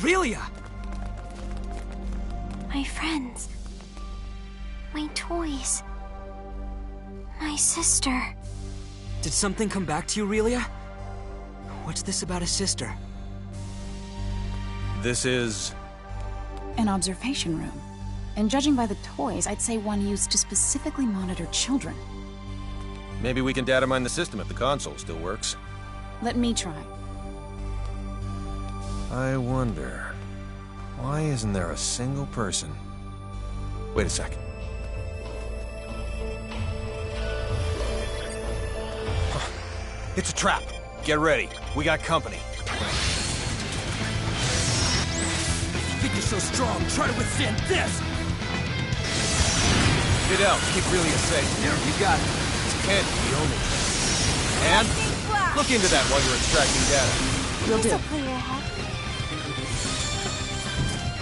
Aurelia! My friends. My toys. My sister. Did something come back to you, Aurelia? What's this about a sister? This is... an observation room. And judging by the toys, I'd say one used to specifically monitor children. Maybe we can data mine the system if the console still works. Let me try. I wonder... why isn't there a single person? Wait a second. Huh. It's a trap! Get ready. We got company. Think you're so strong, try to withstand this! Get out, keep Aurelia safe. Yeah, you got it. Can't be the only thing. And look into that while you're extracting data. Will do. Clear your head.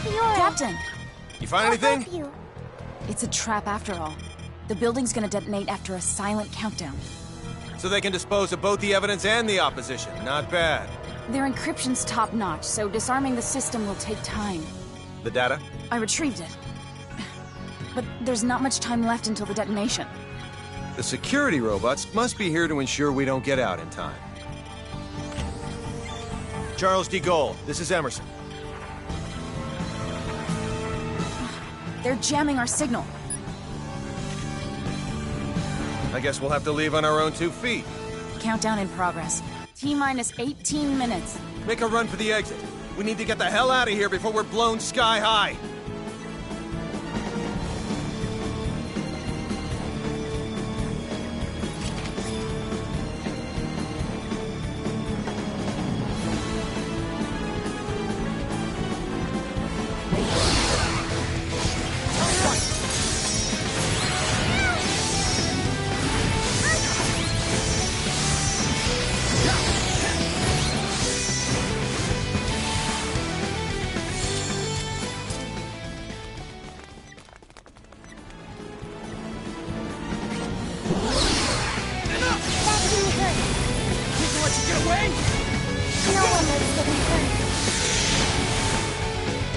Fiora, Captain! You find I'll anything? help you. It's a trap after all. The building's gonna detonate after a silent countdown. So they can dispose of both the evidence and the opposition. Not bad. Their encryption's top-notch, so disarming the system will take time. The data? I retrieved it. But there's not much time left until the detonation. The security robots must be here to ensure we don't get out in time. Charles D. Gold, this is Emerson. They're jamming our signal. I guess we'll have to leave on our own 2 feet. Countdown in progress. T-minus 18 minutes. Make a run for the exit. We need to get the hell out of here before we're blown sky high.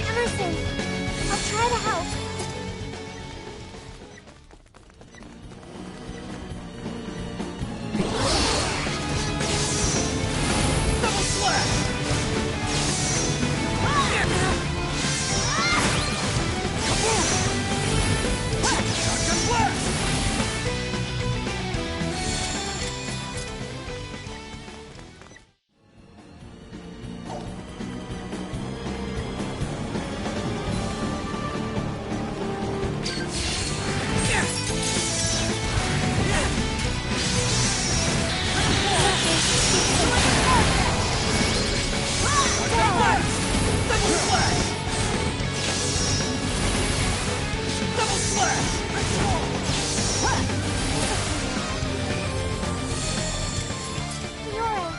Emerson, I'll try to help. Double slash! Shotgun blast! Fiora,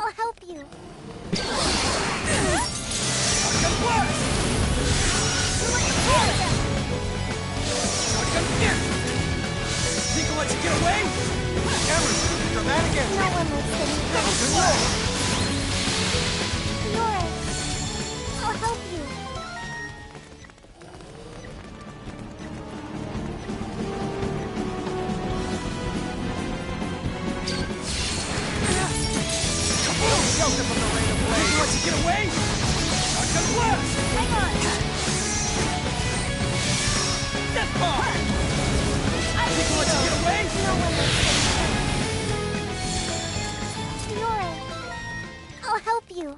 I'll help you. Think I'll let you get away? Emerson, try that again. No one likes getting hurt. Fiora, I'll help you. Shelter from the rain of blade. Think I'll let you get away? Shotgun blast! Hang on. Death bomb! Think I'll let you get away? No one likes getting hurt. Fiora, I'll help you.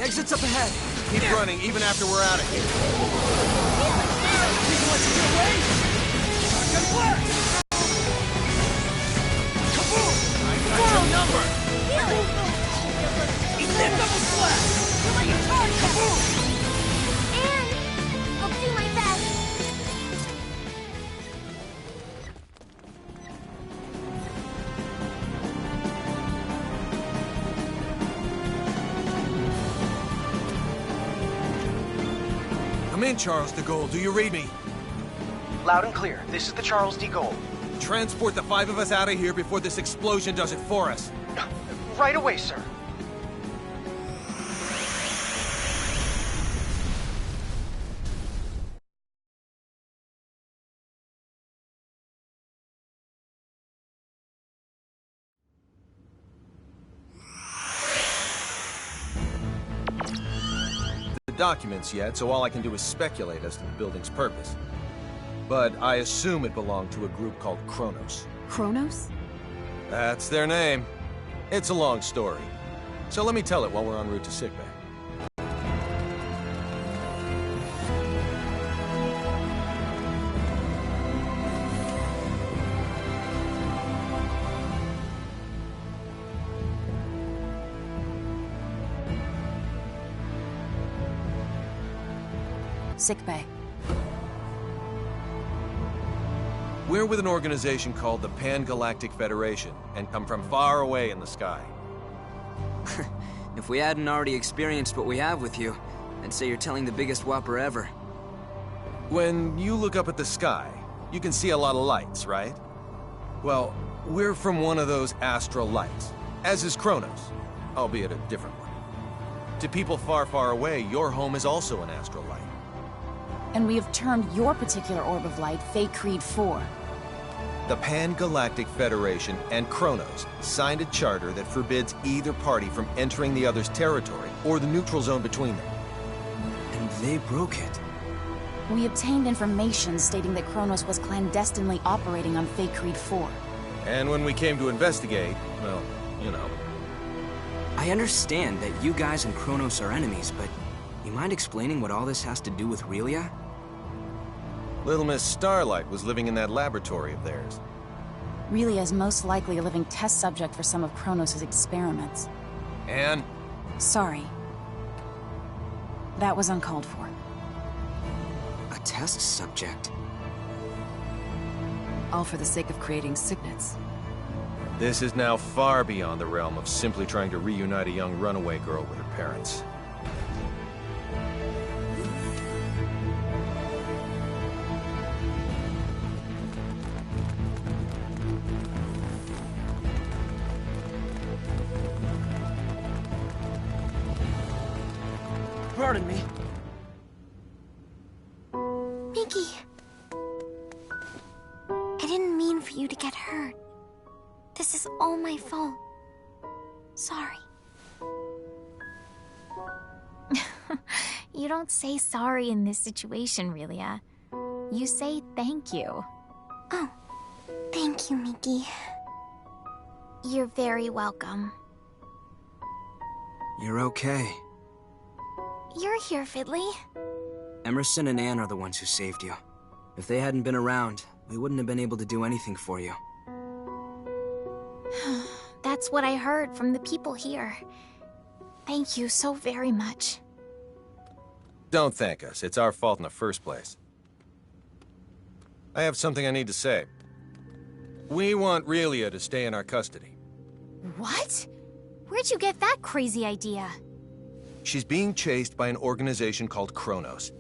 Exit's up ahead. Keep running, even after we're out of here. People let you get away? Shotgun blast! Kaboom! I got your number! Double blast! You're like a target! Kaboom! And I'll do my best. Come in, Charles de Gaulle. Do you read me? Loud and clear. This is the Charles de Gaulle. Transport the 5 of us out of here before this explosion does it for us. Right away, sir. Documents yet, so all I can do is speculate as to the building's purpose. But I assume it belonged to a group called Kronos. Kronos? That's their name. It's a long story. So let me tell it while we're en route to sickbay. Sickbay. We're with an organization called the Pan-Galactic Federation, and come from far away in the sky. If we hadn't already experienced what we have with you, I'd say you're telling the biggest whopper ever. When you look up at the sky, you can see a lot of lights, right? Well, we're from one of those astral lights, as is Kronos, albeit a different one. To people far, far away, your home is also an astral light. And we have termed your particular orb of light Fate Creed 4. The Pan-Galactic Federation and Kronos signed a charter that forbids either party from entering the other's territory or the neutral zone between them. And they broke it. We obtained information stating that Kronos was clandestinely operating on Fate Creed 4. And when we came to investigate, well, you know. I understand that you guys and Kronos are enemies, but you mind explaining what all this has to do with Relia? Little Miss Starlight was living in that laboratory of theirs. Relia is most likely a living test subject for some of Kronos' experiments. And? Sorry. That was uncalled for. A test subject? All for the sake of creating signets. This is now far beyond the realm of simply trying to reunite a young runaway girl with her parents. Pardon me. Mickey. I didn't mean for you to get hurt. This is all my fault. Sorry. You don't say sorry in this situation, Relia. You say thank you. Oh, thank you, Mickey. You're very welcome. You're okay. You're here, Fiddly. Emerson and Anne are the ones who saved you. If they hadn't been around, we wouldn't have been able to do anything for you. That's what I heard from the people here. Thank you so very much. Don't thank us. It's our fault in the first place. I have something I need to say. We want Relia to stay in our custody. What? Where'd you get that crazy idea? She's being chased by an organization called Kronos.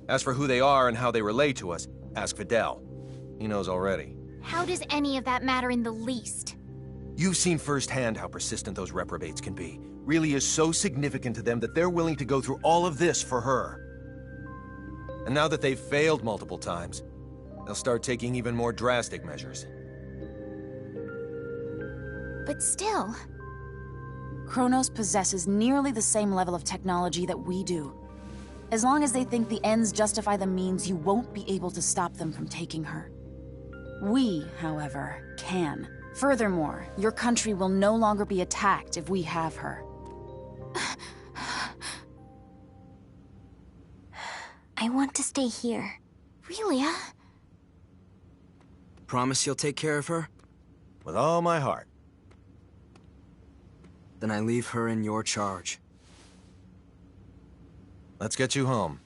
As for who they are and how they relate to us, ask Fidel. He knows already. How does any of that matter in the least? You've seen firsthand how persistent those reprobates can be. Relia is so significant to them that they're willing to go through all of this for her. And now that they've failed multiple times, they'll start taking even more drastic measures. But still... Kronos possesses nearly the same level of technology that we do. As long as they think the ends justify the means, you won't be able to stop them from taking her. We, however, can. Furthermore, your country will no longer be attacked if we have her. I want to stay here. Relia? Promise you'll take care of her? With all my heart. Then I leave her in your charge. Let's get you home.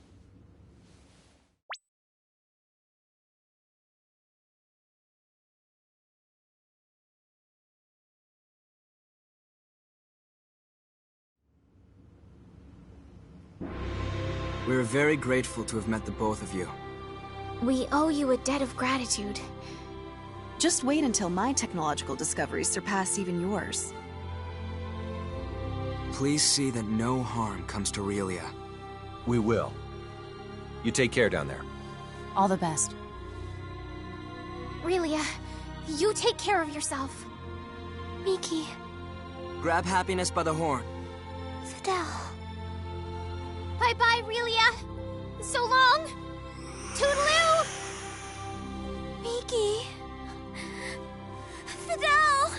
We're very grateful to have met the both of you. We owe you a debt of gratitude. Just wait until my technological discoveries surpass even yours. Please see that no harm comes to Relia. We will. You take care down there. All the best. Relia, you take care of yourself. Miki, Grab happiness by the horn. Fidel. Bye-bye, Relia. So long. Toodaloo. Miki. Fidel!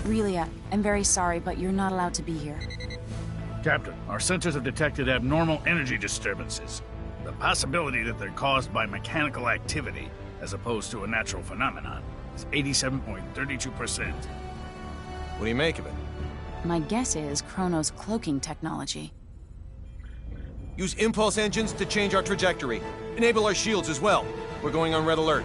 Relia, I'm very sorry, but you're not allowed to be here. Captain, our sensors have detected abnormal energy disturbances. The possibility that they're caused by mechanical activity, as opposed to a natural phenomenon, is 87.32%. What do you make of it? My guess is Chrono's cloaking technology. Use impulse engines to change our trajectory. Enable our shields as well. We're going on red alert.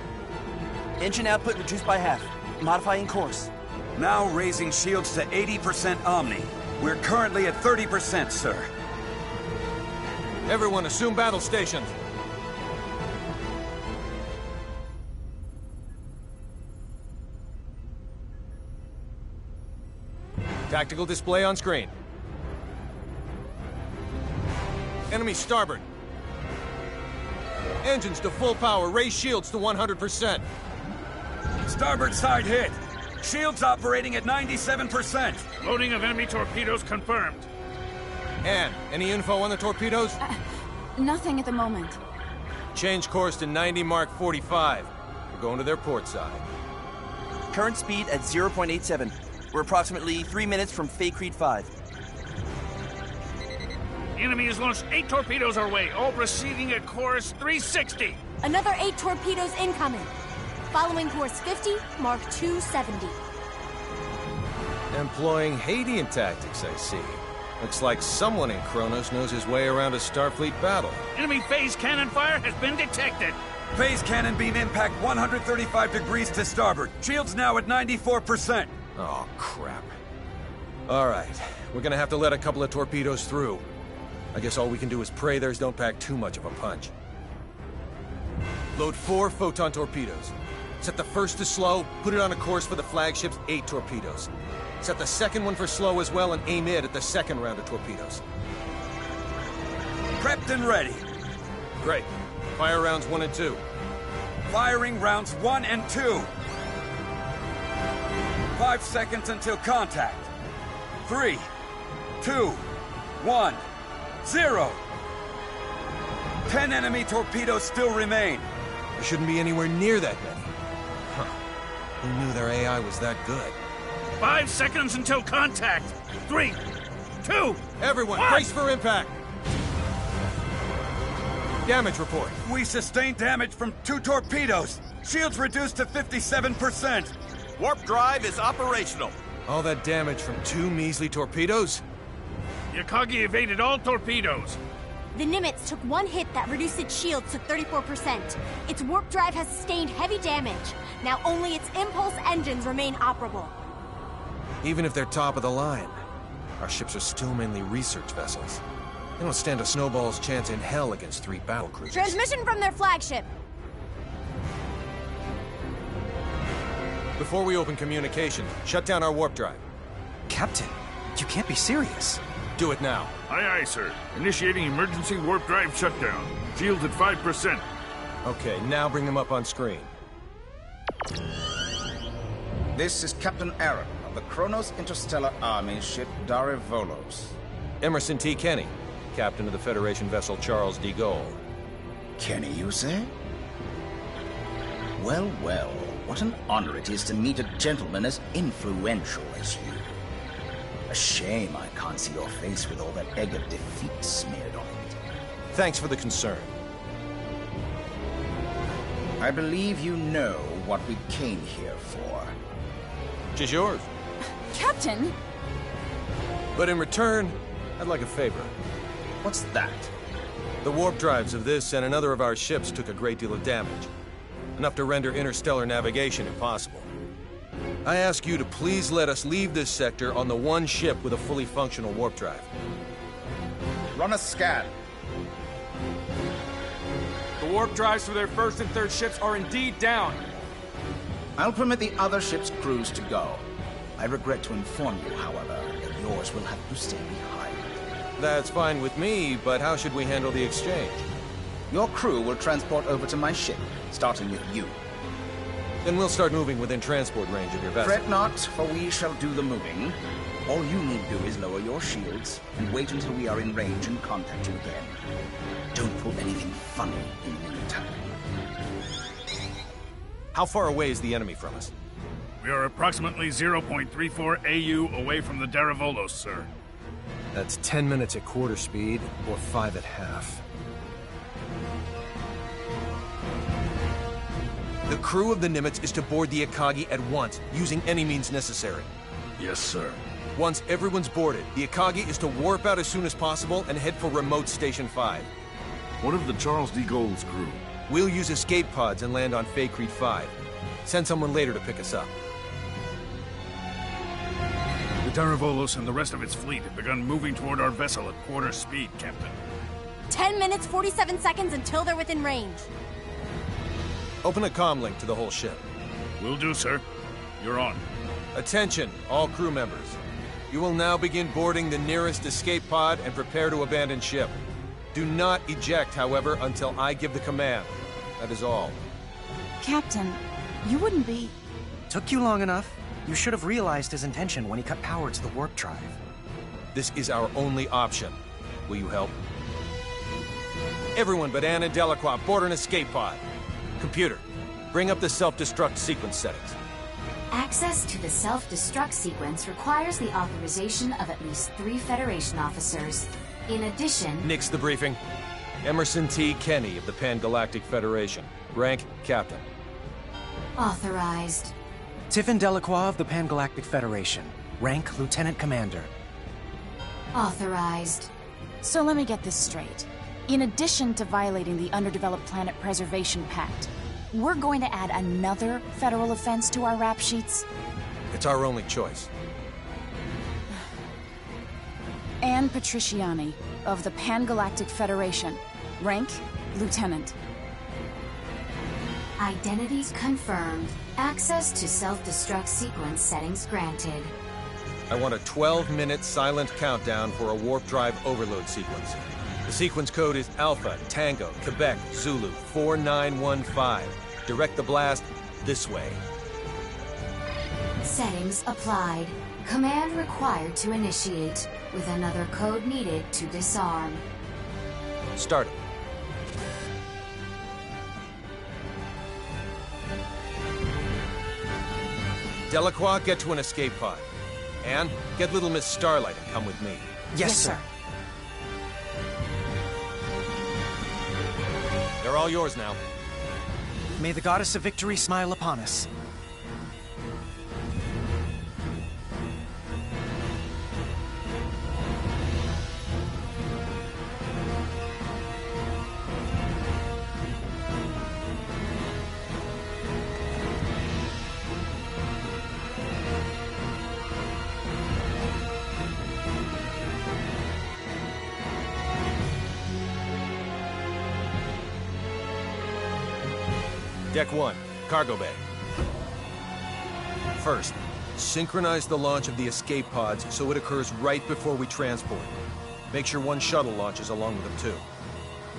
Engine output reduced by half. Modifying course. Now raising shields to 80% Omni. We're currently at 30%, sir. Everyone assume battle stations. Tactical display on screen. Enemy starboard. Engines to full power. Raise shields to 100%. Starboard side hit. Shields operating at 97%. Loading of enemy torpedoes confirmed. Ann, any info on the torpedoes? Nothing at the moment. Change course to 90 Mark 45. We're going to their port side. Current speed at 0.87. We're approximately 3 minutes from Fay Creed 5. The enemy has launched 8 torpedoes our way, all proceeding at course 360. Another 8 torpedoes incoming. Following course 50, Mark 270. Employing Hadean tactics, I see. Looks like someone in Kronos knows his way around a Starfleet battle. Enemy phase cannon fire has been detected. Phase cannon beam impact 135 degrees to starboard. Shields now at 94%. Oh, crap. All right, we're gonna have to let a couple of torpedoes through. I guess all we can do is pray theirs don't pack too much of a punch. Load 4 photon torpedoes. Set the first to slow, put it on a course for the flagship's 8 torpedoes. Set the second one for slow as well and aim it at the second round of torpedoes. Prepped and ready. Great. Fire rounds 1 and 2. Firing rounds 1 and 2. 5 seconds until contact. 3, 2, 1, 0. 10 enemy torpedoes still remain. There shouldn't be anywhere near that many. Huh. Who knew their AI was that good? 5 seconds until contact. 3, 2, Everyone, 1. brace for impact! Damage report. We sustained damage from 2 torpedoes. Shields reduced to 57%. Warp drive is operational. All that damage from 2 measly torpedoes? Yakagi evaded all torpedoes. The Nimitz took 1 hit that reduced its shields to 34%. Its warp drive has sustained heavy damage. Now only its impulse engines remain operable. Even if they're top of the line, our ships are still mainly research vessels. They don't stand a snowball's chance in hell against 3 battle cruisers. Transmission from their flagship. Before we open communication, shut down our warp drive. Captain, you can't be serious. Do it now. Aye, aye, sir. Initiating emergency warp drive shutdown. Shields at 5%. Okay, now bring them up on screen. This is Captain Aaron the Kronos Interstellar Army ship Darivolos. Emerson T. Kenny, captain of the Federation vessel Charles de Gaulle. Kenny, you say? Well, well, what an honor it is to meet a gentleman as influential as you. A shame I can't see your face with all that egg of defeat smeared on it. Thanks for the concern. I believe you know what we came here for. Just yours. Captain! But in return, I'd like a favor. What's that? The warp drives of this and another of our ships took a great deal of damage. Enough to render interstellar navigation impossible. I ask you to please let us leave this sector on the one ship with a fully functional warp drive. Run a scan. The warp drives for their first and third ships are indeed down. I'll permit the other ship's crews to go. I regret to inform you, however, that yours will have to stay behind. That's fine with me, but how should we handle the exchange? Your crew will transport over to my ship, starting with you. Then we'll start moving within transport range of your vessel. Fret not, for we shall do the moving. All you need do is lower your shields and wait until we are in range and contact you again. Don't pull anything funny in the meantime. How far away is the enemy from us? We are approximately 0.34 AU away from the Darivolos, sir. That's 10 minutes at quarter speed, or 5 at half. The crew of the Nimitz is to board the Akagi at once, using any means necessary. Yes, sir. Once everyone's boarded, the Akagi is to warp out as soon as possible and head for remote Station 5. What of the Charles de Gaulle's crew? We'll use escape pods and land on Faithlessness 5. Send someone later to pick us up. The Darivolos and the rest of its fleet have begun moving toward our vessel at quarter speed, Captain. 10 minutes, 47 seconds until they're within range. Open a comm link to the whole ship. Will do, sir. You're on. Attention, all crew members. You will now begin boarding the nearest escape pod and prepare to abandon ship. Do not eject, however, until I give the command. That is all. Captain, you wouldn't be... Took you long enough. You should have realized his intention when he cut power to the warp drive. This is our only option. Will you help? Everyone but Anne and Delacroix board an escape pod. Computer, bring up the self-destruct sequence settings. Access to the self-destruct sequence requires the authorization of at least 3 Federation officers. In addition... Nix the briefing. Emerson T. Kenny of the Pan-Galactic Federation. Rank, Captain. Authorized. Tiffin Delacroix of the Pan-Galactic Federation. Rank, Lieutenant Commander. Authorized. So let me get this straight. In addition to violating the Underdeveloped Planet Preservation Pact, we're going to add another federal offense to our rap sheets? It's our only choice. Anne Patriciani, of the Pan-Galactic Federation. Rank, Lieutenant. Identities confirmed. Access to self-destruct sequence settings granted. I want a 12-minute silent countdown for a warp drive overload sequence. The sequence code is Alpha, Tango, Quebec, Zulu, 4915. Direct the blast this way. Settings applied. Command required to initiate, with another code needed to disarm. Start it. Delacroix, get to an escape pod. Anne, get little Miss Starlight and come with me. Yes, sir. They're all yours now. May the Goddess of Victory smile upon us. Deck 1, cargo bay. First, synchronize the launch of the escape pods so it occurs right before we transport. Make sure one shuttle launches along with them too.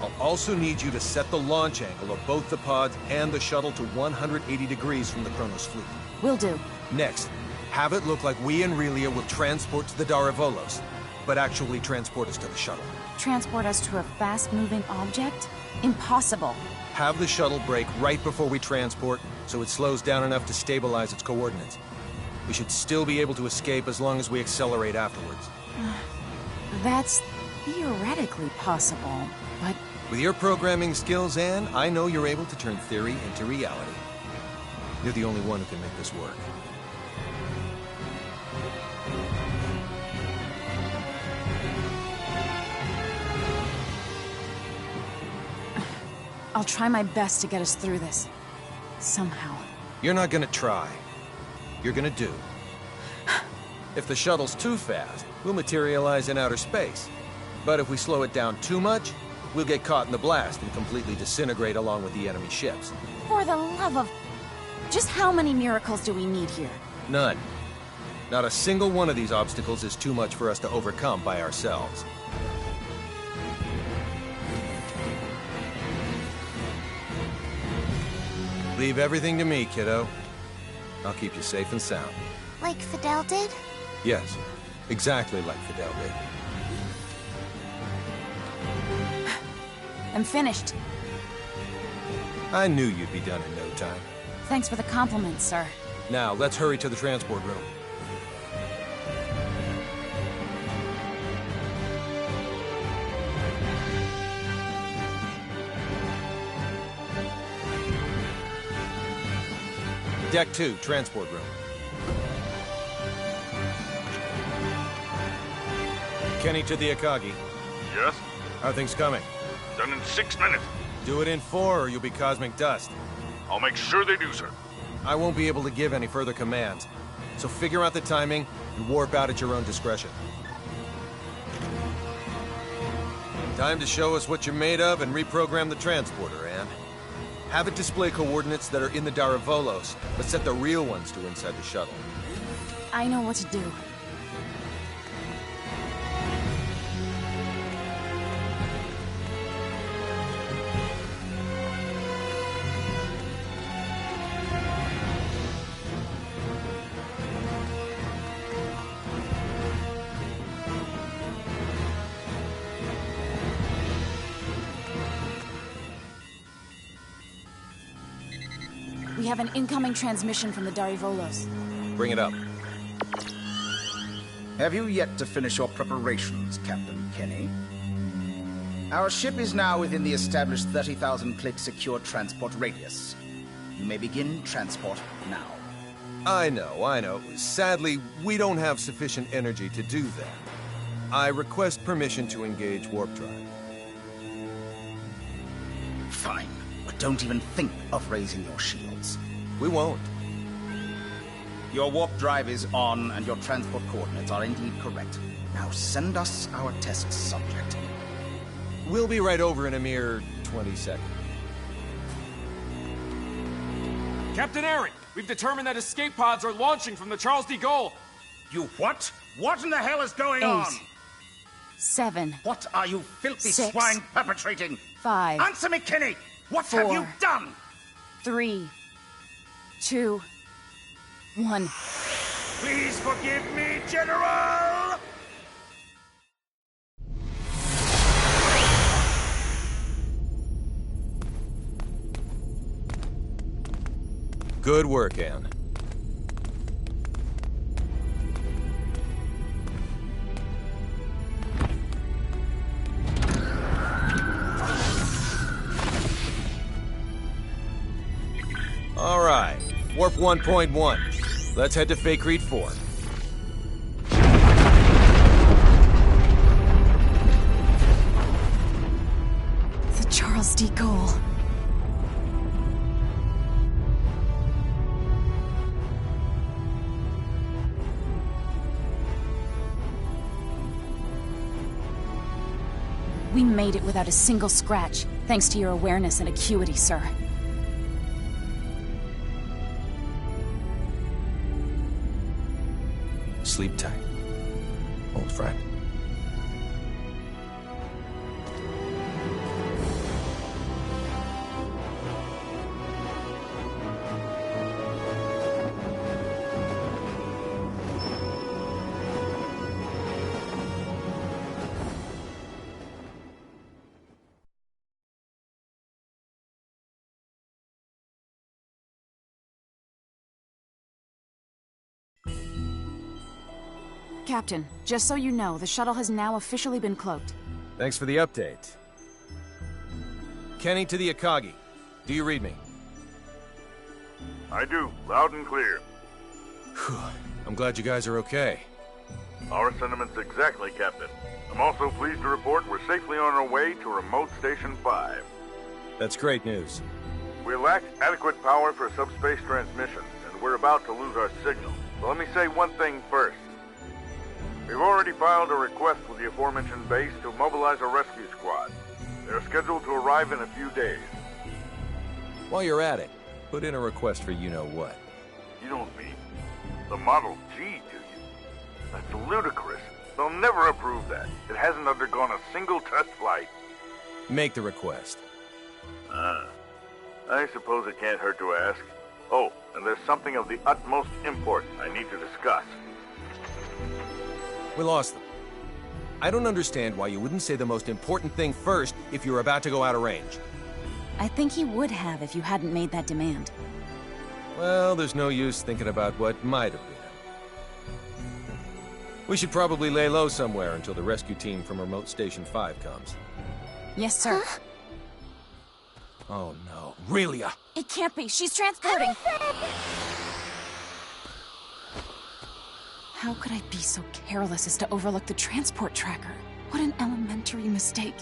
I'll also need you to set the launch angle of both the pods and the shuttle to 180 degrees from the Kronos fleet. Will do. Next, Have it look like we and Relia will transport to the Daravolos, but actually transport us to the shuttle. Transport us to a fast-moving object? Impossible. Have the shuttle break right before we transport, so it slows down enough to stabilize its coordinates. We should still be able to escape as long as we accelerate afterwards. That's theoretically possible, but... With your programming skills, Anne, I know you're able to turn theory into reality. You're the only one who can make this work. I'll try my best to get us through this. Somehow. You're not gonna try. You're gonna do. If the shuttle's too fast, we'll materialize in outer space. But if we slow it down too much, we'll get caught in the blast and completely disintegrate along with the enemy ships. For the love of... Just how many miracles do we need here? None. Not a single one of these obstacles is too much for us to overcome by ourselves. Leave everything to me, kiddo. I'll keep you safe and sound. Like Fidel did? Yes, exactly like Fidel did. I'm finished. I knew you'd be done in no time. Thanks for the compliment, sir. Now, let's hurry to the transport room. Deck 2, transport room. Kenny to the Akagi. Yes? How are things coming? Done in 6 minutes. Do it in 4 or you'll be cosmic dust. I'll make sure they do, sir. I won't be able to give any further commands. So figure out the timing and warp out at your own discretion. Time to show us what you're made of and reprogram the transporter, Anne. Have it display coordinates that are in the Daravolos, but set the real ones to inside the shuttle. I know what to do. We have an incoming transmission from the Daravolos. Bring it up. Have you yet to finish your preparations, Captain Kenny? Our ship is now within the established 30,000-click secure transport radius. You may begin transport now. I know. Sadly, we don't have sufficient energy to do that. I request permission to engage warp drive. Fine, but don't even think of raising your shields. We won't. Your warp drive is on, and your transport coordinates are indeed correct. Now send us our test subject. We'll be right over in a mere 20 seconds. Captain Aaron, we've determined that escape pods are launching from the Charles de Gaulle. You what? What in the hell is going on? 8, 7. What are you filthy 6, swine perpetrating? 5. Answer me, Kenny! What 4, have you done? 3, 2, 1. Please forgive me, General! Good work, Anne. All right, Warp 1.1. Let's head to Faithlessness 4. The Charles de Gaulle. We made it without a single scratch, thanks to your awareness and acuity, sir. Sleep tight, old friend. Captain, just so you know, the shuttle has now officially been cloaked. Thanks for the update. Kenny to the Akagi. Do you read me? I do, loud and clear. I'm glad you guys are okay. Our sentiments exactly, Captain. I'm also pleased to report we're safely on our way to Remote Station 5. That's great news. We lack adequate power for subspace transmissions, and we're about to lose our signal. So let me say one thing first. We've already filed a request with the aforementioned base to mobilize a rescue squad. They're scheduled to arrive in a few days. While you're at it, put in a request for you-know-what. You don't mean the Model G, do you? That's ludicrous. They'll never approve that. It hasn't undergone a single test flight. Make the request. I suppose it can't hurt to ask. Oh, and there's something of the utmost import I need to discuss. We lost them. I don't understand why you wouldn't say the most important thing first if you're about to go out of range. I think he would have if you hadn't made that demand. Well, there's no use thinking about what might have been. We should probably lay low somewhere until the rescue team from Remote Station 5 comes. Yes, sir. Huh? Oh no. Relia! It can't be. She's transporting. How could I be so careless as to overlook the transport tracker? What an elementary mistake.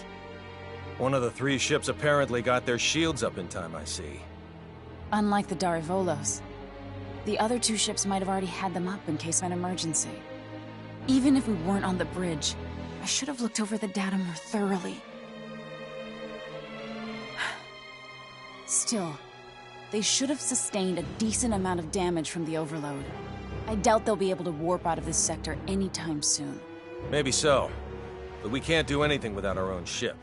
One of the 3 ships apparently got their shields up in time, I see. Unlike the Darivolos, the other 2 ships might have already had them up in case of an emergency. Even if we weren't on the bridge, I should have looked over the data more thoroughly. Still, they should have sustained a decent amount of damage from the overload. I doubt they'll be able to warp out of this sector anytime soon. Maybe so, but we can't do anything without our own ship.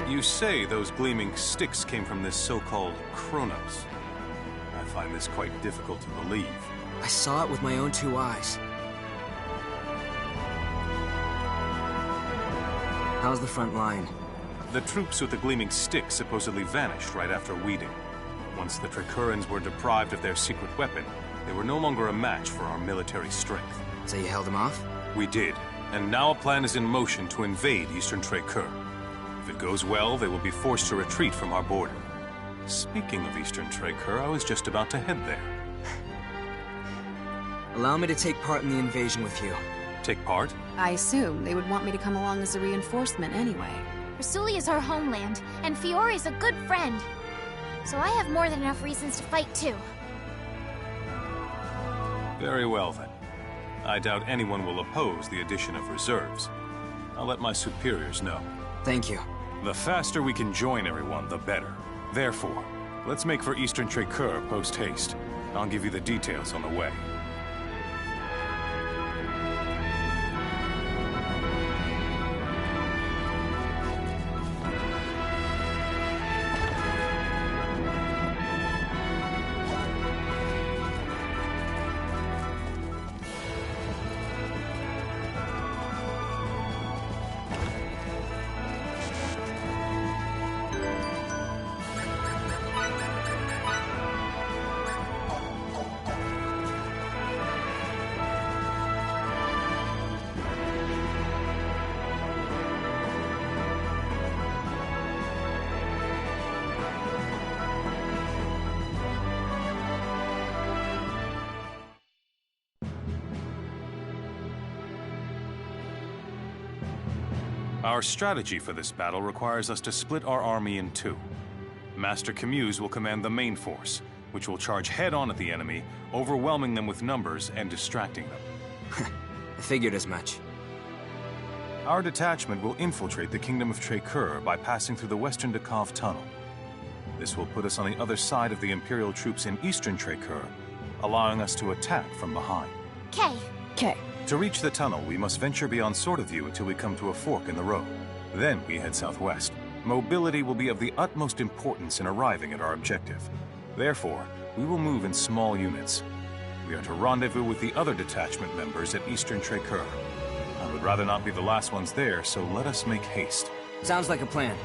You say those gleaming sticks came from this so-called Kronos. I find this quite difficult to believe. I saw it with my own 2 eyes. How's the front line? The troops with the gleaming sticks supposedly vanished right after weeding. Once the Tricurans were deprived of their secret weapon, they were no longer a match for our military strength. So you held them off? We did, and now a plan is in motion to invade Eastern Tricur. If it goes well, they will be forced to retreat from our border. Speaking of Eastern Tricur, I was just about to head there. Allow me to take part in the invasion with you. Take part? I assume they would want me to come along as a reinforcement anyway. Rasuli is our homeland, and Fiore's a good friend. So I have more than enough reasons to fight too. Very well then. I doubt anyone will oppose the addition of reserves. I'll let my superiors know. Thank you. The faster we can join everyone, the better. Therefore, let's make for Eastern Tricur post-haste. I'll give you the details on the way. Our strategy for this battle requires us to split our army in 2. Master Camuse will command the main force, which will charge head-on at the enemy, overwhelming them with numbers and distracting them. I figured as much. Our detachment will infiltrate the Kingdom of Tricur by passing through the Western Dakov Tunnel. This will put us on the other side of the Imperial troops in Eastern Tricur, allowing us to attack from behind. K. To reach the tunnel, we must venture beyond Sword of View until we come to a fork in the road. Then we head southwest. Mobility will be of the utmost importance in arriving at our objective. Therefore, we will move in small units. We are to rendezvous with the other detachment members at Eastern Trey I would rather not be the last ones there, so let us make haste. Sounds like a plan.